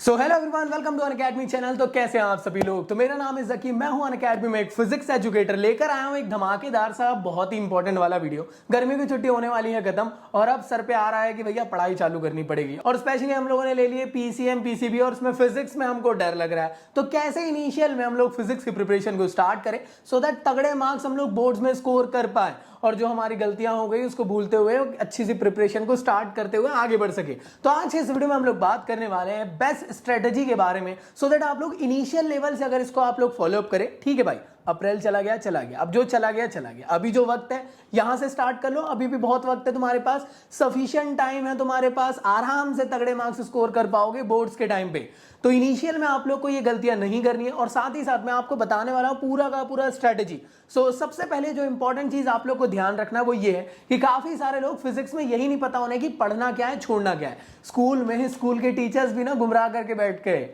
So hello everyone, welcome to Unacademy channel. तो कैसे हैं आप सभी लोग। तो मेरा नाम है जकी, मैं हूं अनअकैडमी में एक फिजिक्स एजुकेटर। लेकर आया हूं एक धमाकेदार सा बहुत ही इंपॉर्टेंट वाला वीडियो। गर्मी की छुट्टी होने वाली है खत्म और अब सर पे आ रहा है कि भैया पढ़ाई चालू करनी पड़ेगी। और स्पेशली हम लोगों ने ले लिए पीसीएम पीसीबी और उसमें फिजिक्स में हमको डर लग रहा है। तो कैसे इनिशियल में हम लोग फिजिक्स की प्रिपरेशन को स्टार्ट करें सो दैट तगड़े मार्क्स हम लोग बोर्ड्स में स्कोर कर पाए और जो हमारी गलतियां हो गई उसको भूलते हुए अच्छी सी प्रिपरेशन को स्टार्ट करते हुए आगे बढ़ सके। तो आज इस वीडियो में हम लोग बात करने वाले हैं बेस्ट स्ट्रेटेजी के बारे में सो दैट आप लोग इनिशियल लेवल से अगर इसको आप लोग फॉलोअप करें। ठीक है भाई, अप्रैल चला गया, अब जो चला गया चला गया। अभी जो वक्त है यहां से स्टार्ट कर लो, अभी भी बहुत वक्त है तुम्हारे पास, सफिशिएंट टाइम है तुम्हारे पास, आराम से तगड़े मार्क्स स्कोर कर पाओगे बोर्ड्स के टाइम पे। तो इनिशियल में आप लोग को ये गलतियां नहीं करनी है और साथ ही साथ मैं आपको बताने वाला हूं पूरा का पूरा स्ट्रेटेजी। सबसे पहले जो इंपॉर्टेंट चीज आप लोग को ध्यान रखना वो ये है कि काफी सारे लोग फिजिक्स में यही नहीं पता होने कि पढ़ना क्या है छोड़ना क्या है। स्कूल में स्कूल के टीचर्स भी ना गुमराह करके बैठ गए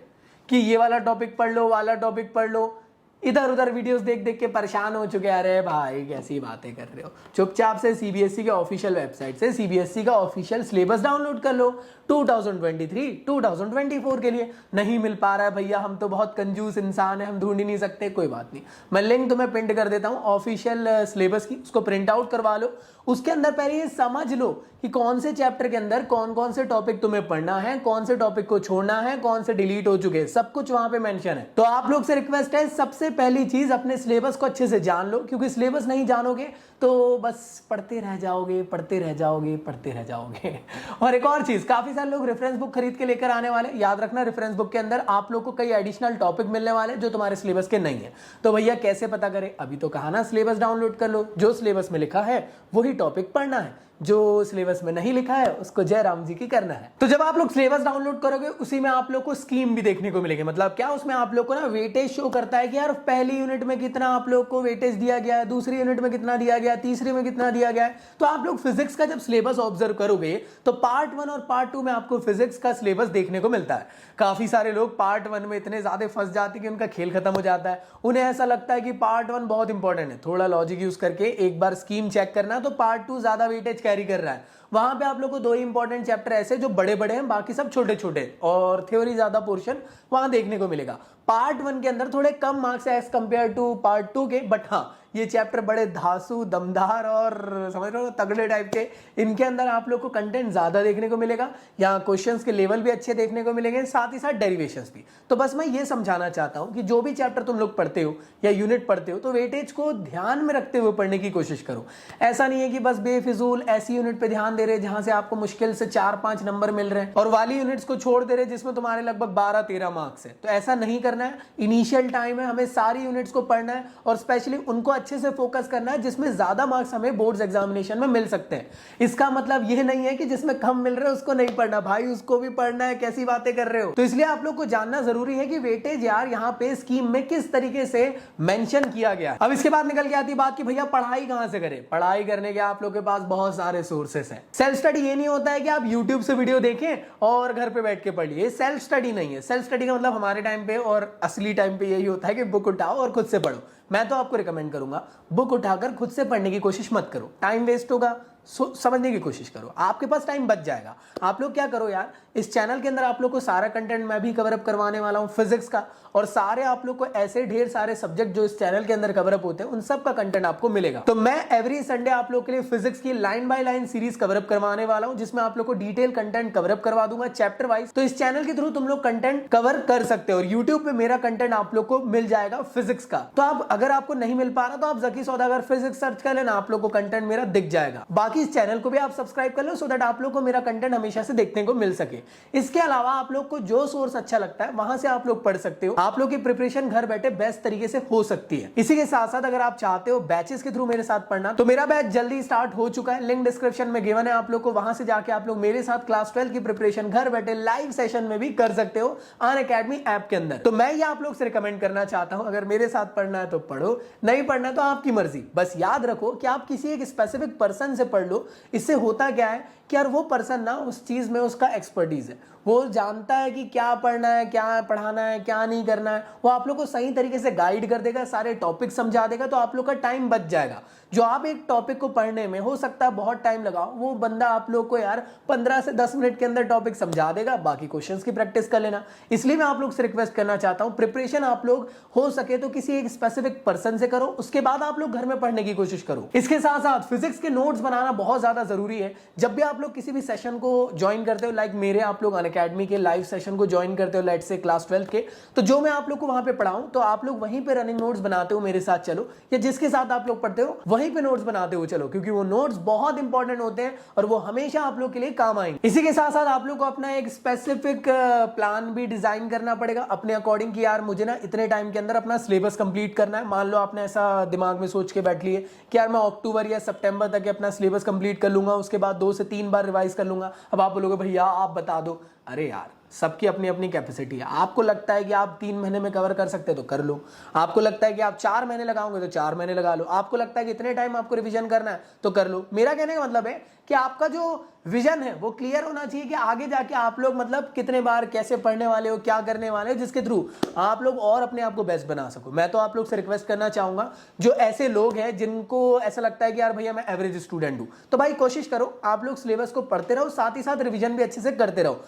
कि ये वाला टॉपिक पढ़ लो, वाला टॉपिक पढ़ लो, इधर उधर वीडियोस देख देख के परेशान हो चुके। अरे भाई कैसी बातें कर रहे हो, चुपचाप से सीबीएसई के ऑफिशियल वेबसाइट से सीबीएसई का ऑफिशियल सिलेबस डाउनलोड कर लो 2023 2024 के लिए। नहीं मिल पा रहा है भैया, हम तो बहुत कंजूस इंसान है, हम ढूंढ ही नहीं सकते, कोई बात नहीं, मैं लिंक तुम्हें प्रिंट कर देता हूं ऑफिशियल सिलेबस की, उसको प्रिंट आउट करवा लो। उसके अंदर पहले ये समझ लो कि कौन से चैप्टर के अंदर कौन कौन से टॉपिक तुम्हें पढ़ना है, कौन से टॉपिक को छोड़ना है, कौन से डिलीट हो चुके हैं, सब कुछ वहां पे मेंशन है। तो आप लोग से रिक्वेस्ट है, सबसे पहली चीज अपने सिलेबस को अच्छे से जान लो, क्योंकि सिलेबस नहीं जानोगे तो बस पढ़ते रह जाओगे, पढ़ते रह जाओगे, पढ़ते रह जाओगे। और एक और चीज, काफी सारे लोग रेफरेंस बुक खरीद के लेकर आने वाले, याद रखना रेफरेंस बुक के अंदर आप लोग को कई एडिशनल टॉपिक मिलने वाले जो तुम्हारे सिलेबस के नहीं है। तो भैया कैसे पता करें, अभी तो कहा ना सिलेबस डाउनलोड कर लो, जो सिलेबस में लिखा है वही टॉपिक पढ़ना है, जो सिलेबस में नहीं लिखा है उसको जयराम जी की करना है। तो जब आप लोग सिलेबस डाउनलोड करोगे उसी में आप लोग को स्कीम भी देखने को मिलेगी। मतलब क्या, उसमें आप लोग को ना वेटेज शो करता है कि यार पहली यूनिट में कितना आप लोग को वेटेज दिया गया है, दूसरी यूनिट में कितना दिया गया है, तीसरी में कितना दिया गया है। तो आप लोग फिजिक्स का जब सिलेबस ऑब्जर्व करोगे तो पार्ट 1 और पार्ट 2 में आपको फिजिक्स का सिलेबस देखने को मिलता है। काफी सारे लोग पार्ट 1 में इतने ज्यादा फंस जाते हैं कि उनका खेल खत्म हो जाता है। उन्हें ऐसा लगता है कि पार्ट 1 बहुत इंपॉर्टेंट है, थोड़ा लॉजिक यूज करके एक बार स्कीम चेक करना तो पार्ट 2 ज्यादा वेटेज कैरी कर रहा है। वहां पे आप लोग को दो ही इंपॉर्टेंट चैप्टर ऐसे जो बड़े बड़े हैं, बाकी सब छोटे छोटे और थ्योरी ज्यादा पोर्शन वहां देखने को मिलेगा। पार्ट 1 के अंदर थोड़े कम मार्क्स है एज कंपेयर टू पार्ट 2 के, बट हाँ ये चैप्टर बड़े धांसू, दमदार और समझ रहे हो तगड़े टाइप के, इनके अंदर आप लोग को कंटेंट ज्यादा देखने को मिलेगा। यहाँ क्वेश्चंस के लेवल भी अच्छे देखने को मिलेंगे, साथ ही साथ डेरिवेशंस भी। तो बस मैं ये समझाना चाहता हूँ कि जो भी चैप्टर तुम लोग पढ़ते हो या यूनिट पढ़ते हो तो वेटेज को ध्यान में रखते हुए पढ़ने की कोशिश करो। ऐसा नहीं है कि बस बेफिजूल ऐसी यूनिट पे ध्यान दे रहे जहां से आपको मुश्किल से 4-5 नंबर मिल रहे हैं और वाली यूनिट्स को छोड़ दे रहे जिसमें तुम्हारे लगभग 12-13 मार्क्स है। तो ऐसा नहीं करना है। इनिशियल टाइम है, हमें सारी यूनिट्स को पढ़ना है और स्पेशली उनको अच्छे से फोकस करना है जिसमें ज्यादा मार्क्स हमें बोर्ड्स एग्जामिनेशन में मिल सकते हैं। इसका मतलब यह नहीं है कि जिसमें कम मिल रहे हैं उसको नहीं पढ़ना, भाई उसको भी पढ़ना है, कैसी बातें कर रहे हो। तो इसलिए आप लोग को जानना जरूरी है कि वेटेज यार यहाँ पे स्कीम में किस तरीके से मेंशन किया गया है। अब इसके बाद निकल के आती बात कि भैया पढ़ाई कहां से करें। पढ़ाई करने के आप लोग के पास बहुत सारे सोर्सेस हैं। सेल्फ स्टडी ये नहीं होता है कि आप यूट्यूब से वीडियो देखें और घर पे बैठ के पढ़िए, सेल्फ स्टडी नहीं है। सेल्फ स्टडी का मतलब हमारे टाइम पे और असली टाइम पे यही होता है कि बुक उठाओ और खुद से पढ़ो। मैं तो आपको रिकमेंड करूंगा बुक उठाकर खुद से पढ़ने की कोशिश मत करो, टाइम वेस्ट होगा, समझने की कोशिश करो, आपके पास टाइम बच जाएगा। आप लोग क्या करो यार, इस चैनल के अंदर आप लोग को सारा कंटेंट मैं भी कवर अप करवाने वाला हूं फिजिक्स का, और सारे आप लोग को ऐसे ढेर सारे सब्जेक्ट जो इस चैनल के अंदर कवर अप होते हैं उन सब का कंटेंट आपको मिलेगा। तो मैं एवरी संडे आप लोग के लिए फिजिक्स की line by line series cover up करवाने वाला हूं जिसमें आप लोग को डिटेल कंटेंट कवर अप करवा दूंगा चैप्टर वाइज। तो इस चैनल के थ्रू तुम लोग कंटेंट कवर कर सकते हो और यूट्यूब पे मेरा कंटेंट आप लोग को मिल जाएगा फिजिक्स का। तो आप अगर आपको नहीं मिल पा रहा तो आप जकी सौदागर फिजिक्स सर्च कर लेना, आप लोग को कंटेंट मेरा दिख जाएगा। बाकी इस चैनल को भी आप सब्सक्राइब कर लो सो दैट आप लोग को मेरा कंटेंट हमेशा से देखने को मिल सके। इसके अलावा आप लोग को जो सोर्स अच्छा लगता है वहां से आप लोग पढ़ सकते हो। आप लोग की प्रिपरेशन घर बैठे बेस्ट तरीके से हो सकती है। इसी के साथ साथ अगर आप चाहते हो बैचेस के थ्रू मेरे साथ पढ़ना तो मेरा बैच जल्दी स्टार्ट हो चुका है, लिंक डिस्क्रिप्शन में गिवन है आप लोग को, वहां से जाके आप लोग मेरे साथ क्लास 12 की प्रिपरेशन घर बैठे लाइव सेशन में भी कर सकते हो अनअकैडमी ऐप के अंदर। तो मैं ये आप लोग से रिकमेंड करना चाहता हूं, अगर मेरे साथ पढ़ना है तो पढ़ो, नहीं पढ़ना तो आपकी मर्जी। बस याद रखो कि आप किसी एक स्पेसिफिक पर्सन से पढ़ लो। इससे होता क्या है कि यार वो पर्सन ना उस चीज में उसका एक्सपर्टीज है, वो जानता है कि क्या पढ़ना है, क्या पढ़ाना है, क्या नहीं करना है। वो आप लोग को सही तरीके से गाइड कर देगा, सारे टॉपिक समझा देगा, तो आप लोग का टाइम बच जाएगा। जो आप एक टॉपिक को पढ़ने में हो सकता है बहुत टाइम लगाओ, वो बंदा आप लोग को यार 15 से 10 मिनट के अंदर टॉपिक समझा देगा। बाकी क्वेश्चंस की प्रैक्टिस कर लेना। इसलिए मैं आप लोग से रिक्वेस्ट करना चाहता हूं, प्रिपरेशन आप लोग हो सके तो किसी एक स्पेसिफिक पर्सन से करो, उसके बाद आप लोग घर में पढ़ने की कोशिश करो। इसके साथ साथ फिजिक्स के नोट्स बनाना बहुत ज्यादा जरूरी है। जब भी आप लोग किसी भी सेशन को ज्वाइन करते हो, लाइक मेरे आप लोग अनअकैडमी के लाइव सेशन को ज्वाइन करते हो, लेट से क्लास 12 के, तो जो मैं आप लोग को वहां पे पढ़ाऊं, तो आप लोग वहीं पे रनिंग नोट्स बनाते हो मेरे साथ चलो, या जिसके साथ आप लोग पढ़ते हो वहीं पे नोट्स बनाते हो चलो, क्योंकि वो नोट्स बहुत इंपॉर्टेंट होते हैं और वो हमेशा आप लोग के लिए काम आएंगे। इसी के साथ साथ आप लोग को अपना एक स्पेसिफिक प्लान भी डिजाइन करना पड़ेगा अपने अकॉर्डिंग कि यार मुझे ना इतने टाइम के अंदर अपना सिलेबस कंप्लीट करना है। मान लो आपने ऐसा दिमाग में सोच के बैठ लिए कि यार मैं अक्टूबर या सितंबर तक अपना सिलेबस कंप्लीट कर लूंगा, उसके बाद 2 से 3 बार रिवाइज कर लूंगा। अब आप बोलोगे भैया आप बता दो। अरे यार सबकी अपनी अपनी कैपेसिटी है। आपको लगता है कि आप 3 महीने में कवर कर सकते हो तो कर लो, आपको लगता है कि आप 4 महीने लगाओगे तो 4 महीने लगा लो, आपको लगता है कि इतने टाइम आपको रिवीजन करना है तो कर लो। मेरा कहने का मतलब है कि आपका जो विजन है वो क्लियर होना चाहिए कि आगे जाके आप लोग मतलब कितने बार कैसे पढ़ने वाले हो, क्या करने वाले हो, जिसके थ्रू आप लोग और अपने आप को बेस्ट बना सको। मैं तो आप लोग से रिक्वेस्ट करना चाहूंगा, जो ऐसे लोग हैं जिनको ऐसा लगता है कि यार भैया मैं एवरेज स्टूडेंट हूं, तो भाई कोशिश करो आप लोग सिलेबस को पढ़ते रहो, साथ ही साथ रिवीजन भी अच्छे से करते रहो।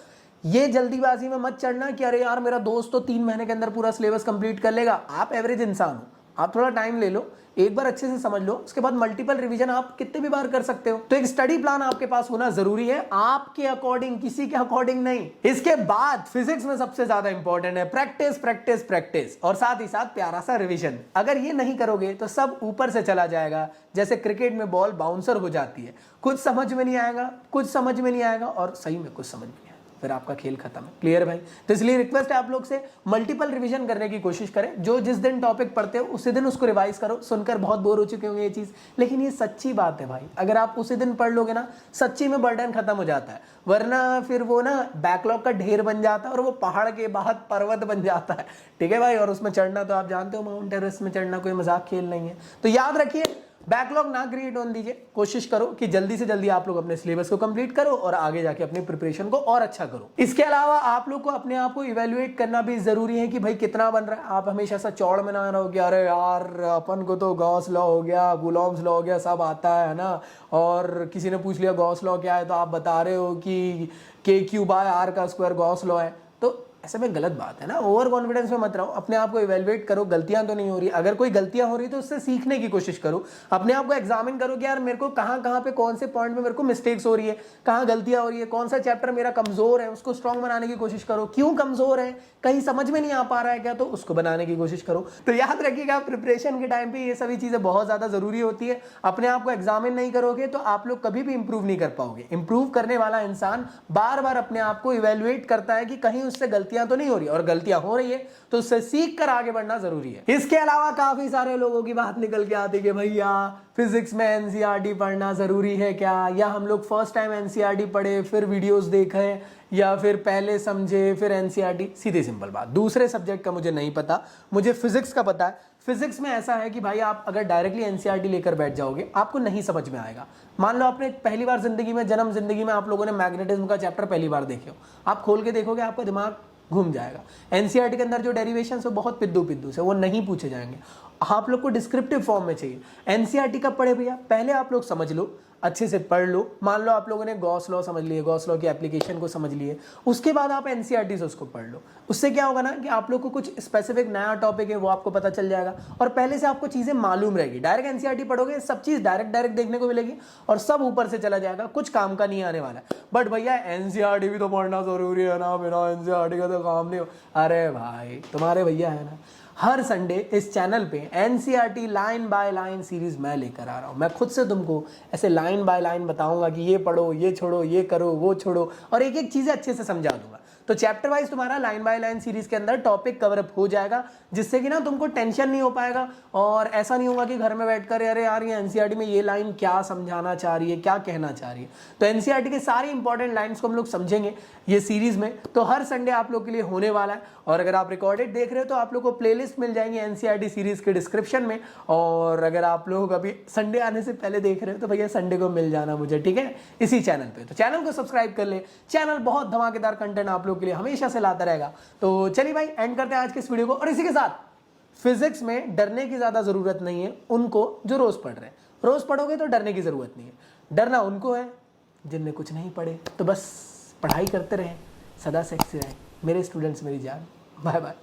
ये जल्दीबाजी में मत चढ़ना कि अरे यार मेरा दोस्त तो 3 महीने के अंदर पूरा सिलेबस कंप्लीट कर लेगा। आप एवरेज इंसान हो, आप थोड़ा टाइम ले लो, एक बार अच्छे से समझ लो, उसके बाद मल्टीपल रिवीजन आप कितने भी बार कर सकते हो। तो एक स्टडी प्लान आपके पास होना जरूरी है, आपके अकॉर्डिंग, किसी के अकॉर्डिंग नहीं। इसके बाद फिजिक्स में सबसे ज्यादा इंपॉर्टेंट है प्रैक्टिस प्रैक्टिस प्रैक्टिस, और साथ ही साथ प्यारा सा रिवीजन। अगर ये नहीं करोगे तो सब ऊपर से चला जाएगा, जैसे क्रिकेट में बॉल बाउंसर हो जाती है, कुछ समझ में नहीं आएगा, कुछ समझ में नहीं आएगा और सही में कुछ समझ में नहीं आएगा, फिर आपका खेल खत्म है। क्लियर भाई? तो इसलिए रिक्वेस्ट है आप लोग से मल्टीपल रिवीजन करने की कोशिश करें। जो जिस दिन टॉपिक पढ़ते हो उसी दिन उसको रिवाइज करो। सुनकर बहुत बोर हो चुके होंगे ये चीज, लेकिन ये सच्ची बात है भाई। अगर आप उसी दिन पढ़ लोगे ना, सच्ची में बर्डन खत्म हो जाता है, वरना फिर वो ना बैकलॉग का ढेर बन जाता है और वो पहाड़ के बाद पर्वत बन जाता है। ठीक है भाई? और उसमें चढ़ना तो आप जानते हो, माउंट एवरेस्ट में चढ़ना कोई मजाक खेल नहीं है। तो याद रखिए, बैकलॉग ना क्रिएट होने दीजिए। कोशिश करो कि जल्दी से जल्दी आप लोग अपने सिलेबस को कंप्लीट करो और आगे जाके अपनी प्रिपरेशन को और अच्छा करो। इसके अलावा आप लोग को अपने आप को इवेल्युएट करना भी जरूरी है कि भाई कितना बन रहा है। आप हमेशा सा चौड़ में ना रहो कि अरे यार अपन को तो गॉस लॉ हो गया, कूलॉम्स लॉ हो गया, सब आता है ना, और किसी ने पूछ लिया गॉस लॉ क्या है तो आप बता रहे हो कि Q/R² गॉस लॉ है। तो ऐसे में गलत बात है ना। ओवर कॉन्फिडेंस में मत रहो, अपने आप को इवेल्युएट करो, गलतियां तो नहीं हो रही। अगर कोई गलतियां हो रही तो उससे सीखने की कोशिश करो। अपने आप को एग्जामिन करो कि यार मेरे को कहां पे कौन से पॉइंट में मेरे को मिस्टेक्स हो रही है, कहां गलतियां हो रही है, कौन सा चैप्टर मेरा कमजोर है, उसको स्ट्रॉन्ग बनाने की कोशिश करो। क्यों कमजोर है, कहीं समझ में नहीं आ पा रहा है क्या, तो उसको बनाने की कोशिश करो। तो याद रखिएगा, प्रिपरेशन के टाइम पे ये सभी चीजें बहुत ज्यादा जरूरी होती है। अपने आप को एग्जामिन नहीं करोगे तो आप लोग कभी भी इंप्रूव नहीं कर पाओगे। इंप्रूव करने वाला इंसान बार बार अपने आप को इवेल्युएट करता है कि कहीं उससे गलतियां तो नहीं हो रही, और गलतियां हो रही है तो उससे सीख कर आगे बढ़ना जरूरी है। इसके अलावा काफी सारे लोगों की बात निकल के आती है कि भैया फिजिक्स में एनसीईआरटी पढ़ना जरूरी है क्या, या हम लोग फर्स्ट टाइम एनसीईआरटी पढ़े फिर वीडियोस देखे, या फिर पहले समझे फिर एनसीईआरटी। सीधी सिंपल बात, दूसरे सब्जेक्ट का मुझे नहीं पता, मुझे फिजिक्स का पता है। फिजिक्स में ऐसा है कि भाई आप अगर डायरेक्टली एनसीईआरटी लेकर बैठ जाओगे आपको नहीं समझ में आएगा। मान लो आपने पहली बार जिंदगी में, जन्म जिंदगी में आप लोगों ने मैग्नेटिज्म का चैप्टर पहली बार देखे हो, आप खोल के देखोगे आपका दिमाग घूम जाएगा। एनसीईआरटी के अंदर जो डेरिवेशंस है बहुत पिद्दू से, वो नहीं पूछे जाएंगे। आप लोग को डिस्क्रिप्टिव फॉर्म में चाहिए। एनसीईआरटी कब पढ़े भैया? पहले आप लोग समझ लो, अच्छे से पढ़ लो। मान लो आप लोगों ने गॉस लॉ समझ लिए, गॉस लॉ की एप्लीकेशन को समझ लिए, उसके बाद आप एनसीईआरटी से उसको पढ़ लो। उससे क्या होगा ना कि आप लोग को कुछ स्पेसिफिक नया टॉपिक है वो आपको पता चल जाएगा और पहले से आपको चीजें मालूम रहेगी। डायरेक्ट एनसीईआरटी पढ़ोगे सब चीज डायरेक्ट देखने को मिलेगी और सब ऊपर से चला जाएगा, कुछ काम का नहीं आने वाला। बट भैया एनसीईआरटी भी तो पढ़ना जरूरी है ना, बिना एनसीईआरटी का तो काम नहीं हो। अरे भाई तुम्हारे भैया है ना, हर संडे इस चैनल पे NCERT line by line series मैं लेकर आ रहा हूं। मैं खुद से तुमको ऐसे लाइन बाय लाइन बताऊंगा कि ये पढ़ो, ये छोड़ो, ये करो, वो छोड़ो, और एक एक चीजें अच्छे से समझा दूंगा। तो चैप्टर वाइज तुम्हारा लाइन बाय लाइन सीरीज के अंदर टॉपिक कवर अप हो जाएगा, जिससे कि ना तुमको टेंशन नहीं हो पाएगा और ऐसा नहीं होगा कि घर में बैठकर अरे यार ये एनसीईआरटी में ये लाइन क्या समझाना चाह रही है, क्या कहना चाह रही है। तो एनसीईआरटी के सारे इंपॉर्टेंट लाइन्स को हम लोग समझेंगे ये सीरीज में। तो हर संडे आप लोग के लिए होने वाला है, और अगर आप रिकॉर्डेड देख रहे हो तो आप लोग को प्लेलिस्ट मिल जाएंगे एनसीईआरटी सीरीज के डिस्क्रिप्शन में, और अगर आप लोग अभी संडे आने से पहले देख रहे हो तो भैया संडे को मिल जाना मुझे, ठीक है, इसी चैनल पे। तो चैनल को सब्सक्राइब कर ले, चैनल बहुत धमाकेदार कंटेंट आप लोग के लिए हमेशा से लाता रहेगा। तो चलिए भाई एंड करते हैं आज के इस वीडियो को, और इसी के साथ फिजिक्स में डरने की ज्यादा जरूरत नहीं है उनको जो रोज पढ़ रहे हैं। रोज पढ़ोगे तो डरने की जरूरत नहीं है, डरना उनको है जिनने कुछ नहीं पढ़े। तो बस पढ़ाई करते रहें, सदा सेक्सी रहें मेरे स्टूडेंट्स, मेरी जान। Bye bye.